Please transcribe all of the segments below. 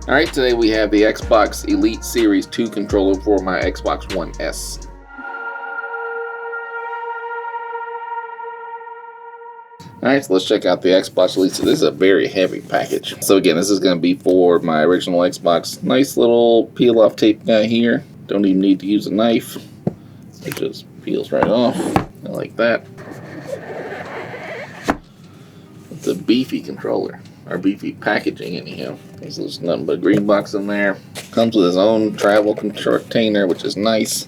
Alright, today we have the Xbox Elite Series 2 controller for my Xbox One S. Alright, so let's check out the Xbox Elite. So this is a very heavy package. So again, this is going to be for my original Xbox. Nice little peel-off tape guy here. Don't even need to use a knife. It just peels right off. I like that. It's a beefy controller. Or beefy packaging anyhow. There's nothing but a green box in there. Comes with his own travel container, which is nice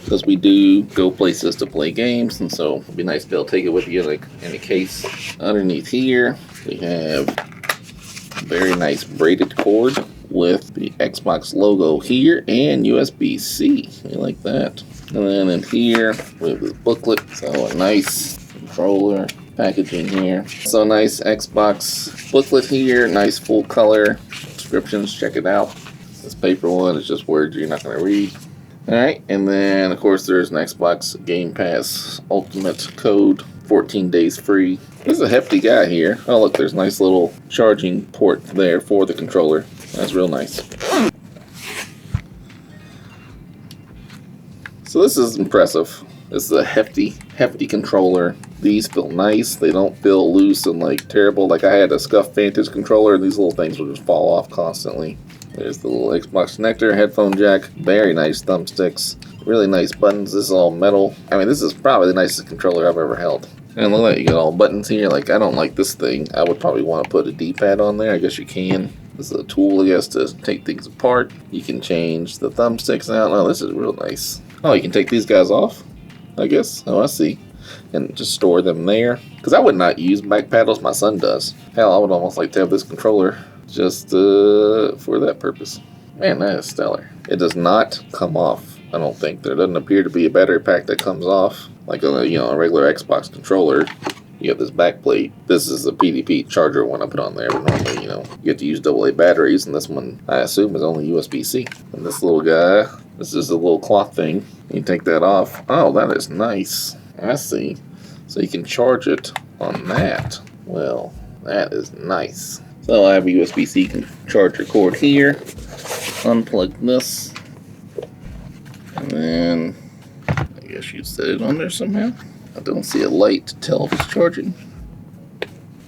because we do go places to play games, and so it'd be nice to be able to take it with you like in a case. Underneath here we have a very nice braided cord with the Xbox logo here and USB-C. I like that. And then in here we have this booklet, so a nice controller packaging here. So nice Xbox booklet here, nice full color descriptions, check it out. This paper one is just words you're not going to read. Alright, and then of course there's an Xbox Game Pass Ultimate code, 14 days free. This is a hefty guy here. Oh look, there's a nice little charging port there for the controller. That's real nice. So this is impressive. This is a hefty controller. These feel nice. They don't feel loose and like terrible. Like I had a Scuff Vantage controller and these little things would just fall off constantly. There's the little Xbox connector, headphone jack, very nice thumbsticks, really nice buttons. This is all metal. I mean, this is probably the nicest controller I've ever held. And look at that, you got all buttons here. Like I don't like this thing. I would probably want to put a D-pad on there. I guess you can. This is a tool, I guess, to take things apart. You can change the thumbsticks out. Oh, this is real nice. Oh, you can take these guys off, I guess. Oh, I see. And just store them there. Because I would not use back paddles. My son does. Hell, I would almost like to have this controller just for that purpose. Man, that is stellar. It does not come off, I don't think. There doesn't appear to be a battery pack that comes off. Like a regular Xbox controller. You have this back plate. This is a PDP charger one I put on there. But normally, you get to use AA batteries. And this one, I assume, is only USB-C. And this little guy, this is a little cloth thing. You take that off. Oh, that is nice. I see. So you can charge it on that. Well, that is nice. So I have a USB-C charger cord here. Unplug this. And then I guess you'd set it on there somehow. I don't see a light to tell if it's charging.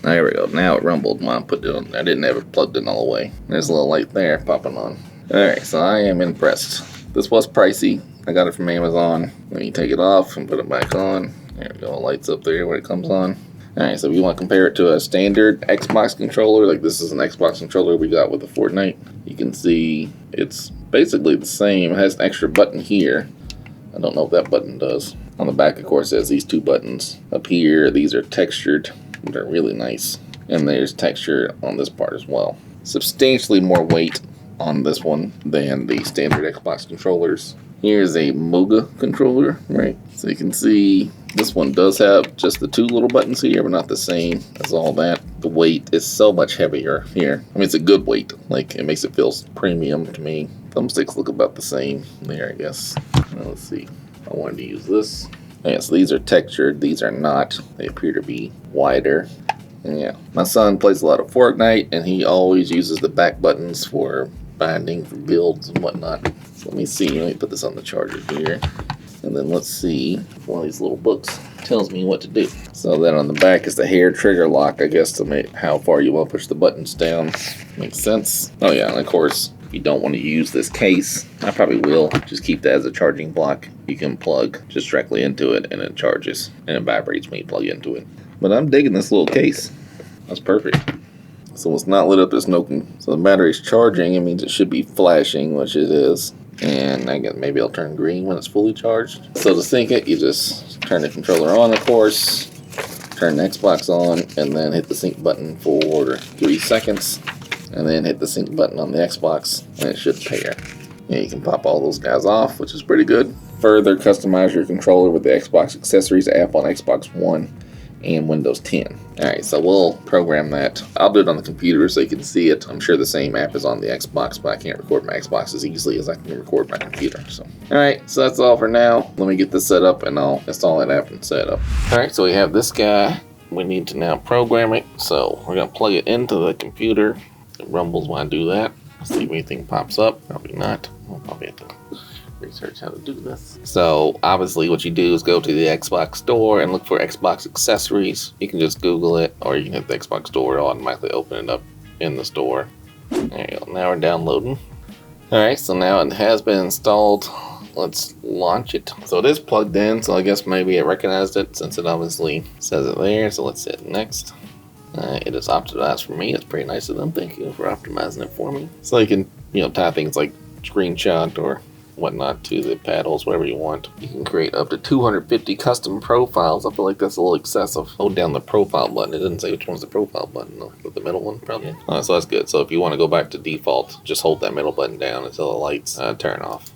There we go. Now it rumbled when I put it on. I didn't have it plugged in all the way. There's a little light there popping on. Alright, so I am impressed. This was pricey. I got it from Amazon. Then you take it off and put it back on. There we go. It lights up there when it comes on. Alright, so if you want to compare it to a standard Xbox controller, like this is an Xbox controller we got with the Fortnite, you can see it's basically the same. It has an extra button here. I don't know what that button does. On the back, of course, it has these two buttons. Up here, these are textured. They're really nice. And there's texture on this part as well. Substantially more weight on this one than the standard Xbox controllers. Here's a MOGA controller, right? So you can see this one does have just the two little buttons here, but not the same as all that. The weight is so much heavier here. I mean, it's a good weight. Like, it makes it feel premium to me. Thumbsticks look about the same there, I guess. Well, let's see. I wanted to use this. Yeah, so these are textured. These are not. They appear to be wider. And yeah, my son plays a lot of Fortnite, and he always uses the back buttons for binding, for builds and whatnot. So let me see. Let me put this on the charger here. And then let's see if one of these little books tells me what to do. So then on the back is the hair trigger lock, I guess, to make how far you want to push the buttons down. Makes sense. Oh yeah, and of course, if you don't want to use this case, I probably will just keep that as a charging block. You can plug just directly into it and it charges and it vibrates when you plug into it. But I'm digging this little case. That's perfect. So it's not lit up, there's no, so the battery's charging. It means it should be flashing, which it is. And I guess maybe it'll turn green when it's fully charged. So to sync it, you just turn the controller on, of course, turn the Xbox on, and then hit the sync button for 3 seconds. And then hit the sync button on the Xbox, and it should pair. Yeah, you can pop all those guys off, which is pretty good. Further customize your controller with the Xbox Accessories app on Xbox One and Windows 10. Alright, so we'll program that. I'll do it on the computer so you can see it. I'm sure the same app is on the Xbox, but I can't record my Xbox as easily as I can record my computer. So, alright, so that's all for now. Let me get this set up and I'll install that app and set it up. Alright, so we have this guy. We need to now program it. So we're going to plug it into the computer. It rumbles when I do that. See if anything pops up. Probably not. I'll probably have to research how to do this. So obviously what you do is go to the Xbox store and look for Xbox accessories. You can just Google it, or you can hit the Xbox store. It'll automatically open it up in the store. There you go. Now we're downloading. Alright, so now it has been installed. Let's launch it. So it is plugged in, so I guess maybe it recognized it since it obviously says it there. So let's hit next. It is optimized for me. It's pretty nice of them. Thank you for optimizing it for me. So you can, tie things like screenshot or whatnot to the paddles, whatever you want. You can create up to 250 custom profiles. I feel like that's a little excessive. Hold down the profile button. It didn't say which one's the profile button though. But the middle one probably. So that's good. So if you want to go back to default, just hold that middle button down until the lights turn off.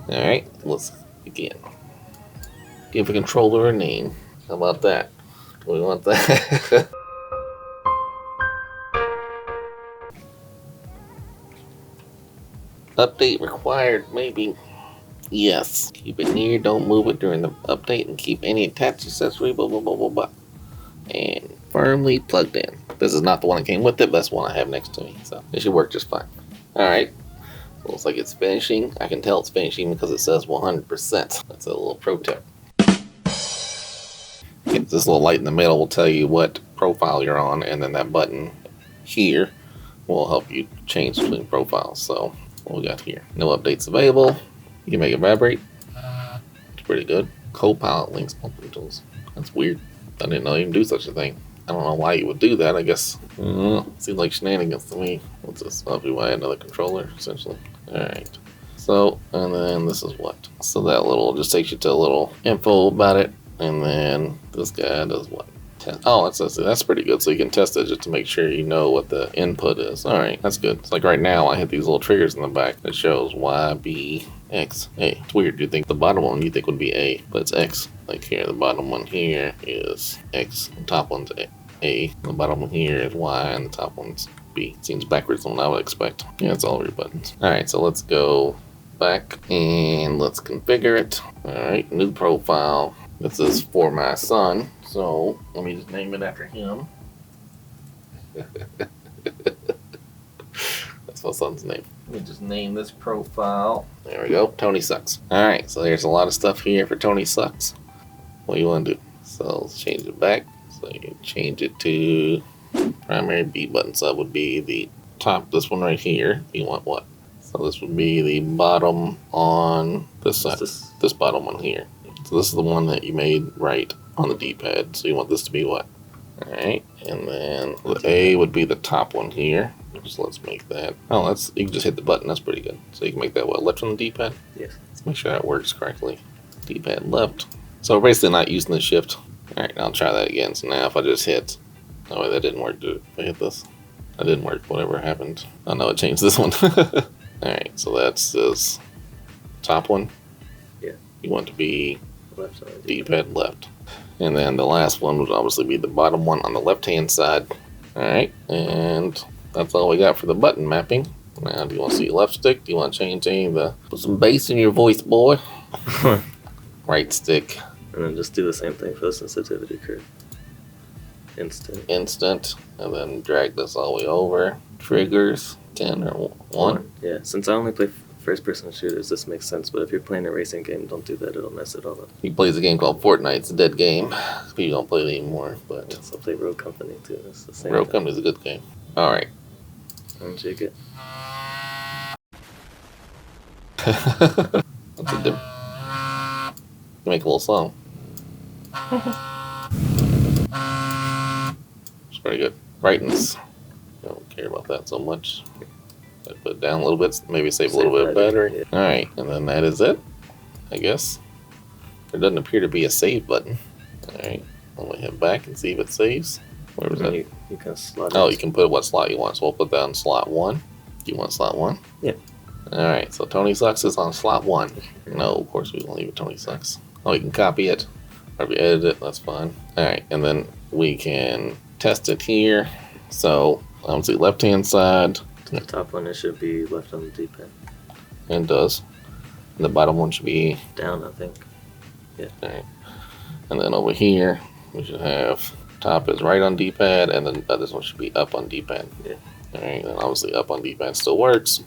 Alright, let's begin. Give a controller a name. How about that? Do we want that? Update required, maybe. Yes. Keep it near, don't move it during the update, and keep any attached accessory, blah, blah, blah, blah, blah. And firmly plugged in. This is not the one that came with it, but that's the one I have next to me, so it should work just fine. Alright. Looks like it's finishing. I can tell it's finishing because it says 100%. That's a little pro tip. This little light in the middle will tell you what profile you're on, and then that button here will help you change between profiles. So what we got here? No updates available. You can make it vibrate. It's pretty good. Co-pilot links multiple tools. That's weird. I didn't know you can do such a thing. I don't know why you would do that, I guess. Seems like shenanigans to me. What's this? I'll do another controller, essentially. Alright. So, and then this is what? So that little just takes you to a little info about it. And then this guy does what? Oh, that's pretty good. So you can test it just to make sure you know what the input is. Alright, that's good. It's like right now I hit these little triggers in the back that shows Y, B, X, A. It's weird. You think the bottom one you think would be A, but it's X. Like here, the bottom one here is X, the top one's A, the bottom one here is Y, and the top one's B. Seems backwards than what I would expect. Yeah, it's all of your buttons. Alright, so let's go back and let's configure it. Alright, new profile. This is for my son, so let me just name it after him. That's my son's name. Let me just name this profile. There we go, Tony Sucks. Alright, so there's a lot of stuff here for Tony Sucks. What do you want to do? So let's change it back. So you change it to primary B button sub would be the top, this one right here. You want what? So this would be the bottom on this side, this bottom one here. So this is the one that you made right on the D-pad. So you want this to be what? Alright, and then the A would be the top one here. So let's make that. Oh, you can just hit the button. That's pretty good. So you can make that what? Left on the D-pad? Yes. Let's make sure that works correctly. D-pad left. So we're basically not using the shift. Alright, I'll try that again. So now if I just hit. Oh, wait, that didn't work. If I hit this, that didn't work. Whatever happened. Oh no, it changed this one. Alright, so that's this top one. Yeah. You want to be left on the D-pad left. And then the last one would obviously be the bottom one on the left-hand side. Alright, and that's all we got for the button mapping. Now, do you want to see left stick? Do you want to change any of the... Put some bass in your voice, boy. Right stick. And then just do the same thing for the sensitivity curve. Instant. And then drag this all the way over. Triggers. 10 or 1. Yeah, since I only play first-person shooters, this makes sense. But if you're playing a racing game, don't do that. It'll mess it all up. He plays a game called Fortnite. It's a dead game. People don't play it anymore. But yeah, so play Rogue Company, too. It's the same Rogue Company's a good game. Alright. Unjig it. That's a dip. You make a little song. It's pretty good. Brightness. I don't care about that so much. I put it down a little bit, maybe save a little bit of battery. Yeah. Alright, and then that is it, I guess. There doesn't appear to be a save button. Alright, I'm gonna head back and see if it saves. Where was that? You can slot it. Oh, you can put what slot you want. So we'll put that on slot 1. Do you want slot 1? Yeah. Alright, so Tony Sucks is on slot 1. No, of course we won't leave it Tony Sucks. Oh, you can copy it. Or if you edit it, that's fine. Alright, and then we can test it here. So, let's see, left-hand side. The top one, it should be left on the D-pad. And it does. And the bottom one should be... down, I think. Yeah. Alright. And then over here, we should have... top is right on D-pad, and then this one should be up on D-pad. Yeah. Alright, then obviously up on D-pad still works.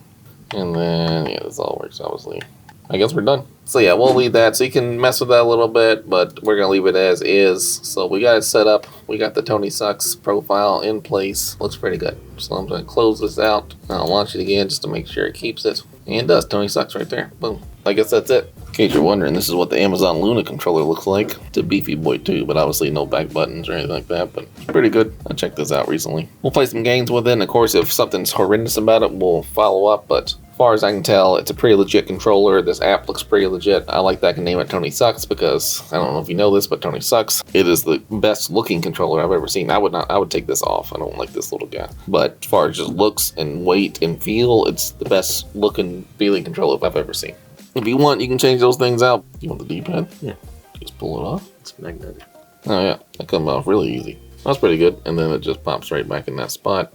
And then, yeah, this all works, obviously. I guess we're done. So yeah, we'll leave that. So you can mess with that a little bit, but we're going to leave it as is. So we got it set up. We got the Tony Sucks profile in place. Looks pretty good. So I'm going to close this out. I'll launch it again just to make sure it keeps it. And it does. Tony Sucks right there. Boom. I guess that's it. In case you're wondering, this is what the Amazon Luna controller looks like. It's a beefy boy too, but obviously no back buttons or anything like that, but it's pretty good. I checked this out recently. We'll play some games with it, and of course if something's horrendous about it, we'll follow up, but as far as I can tell, it's a pretty legit controller. This app looks pretty legit. I like that I can name it Tony Sucks because, I don't know if you know this, but Tony Sucks. It is the best looking controller I've ever seen. I would take this off. I don't like this little guy. But as far as just looks and weight and feel, it's the best looking feeling controller I've ever seen. If you want, you can change those things out. You want the D-pad? Yeah. Just pull it off. It's magnetic. Oh yeah, that comes off really easy. That's pretty good. And then it just pops right back in that spot.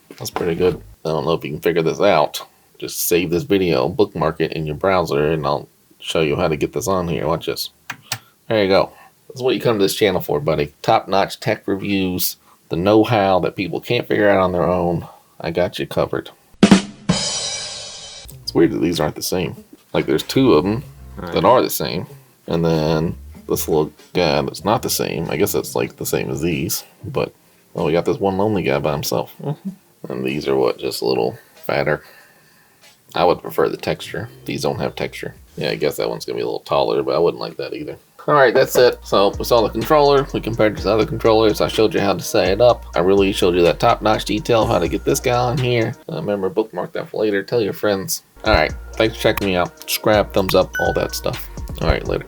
That's pretty good. I don't know if you can figure this out. Just save this video, bookmark it in your browser, and I'll show you how to get this on here. Watch this. There you go. That's what you come to this channel for, buddy. Top-notch tech reviews, the know-how that people can't figure out on their own. I got you covered. It's weird that these aren't the same. Like, there's two of them that are the same, and then this little guy that's not the same. I guess that's like the same as these, but well, we got this one lonely guy by himself. And these are what, just a little fatter. I would prefer the texture. These don't have texture. Yeah, I guess that one's gonna be a little taller, but I wouldn't like that either. Alright, that's it. So we saw the controller, we compared it to other controllers, I showed you how to set it up. I really showed you that top-notch detail of how to get this guy on here. Remember, bookmark that for later, tell your friends. Alright, thanks for checking me out. Subscribe, thumbs up, all that stuff. Alright, later.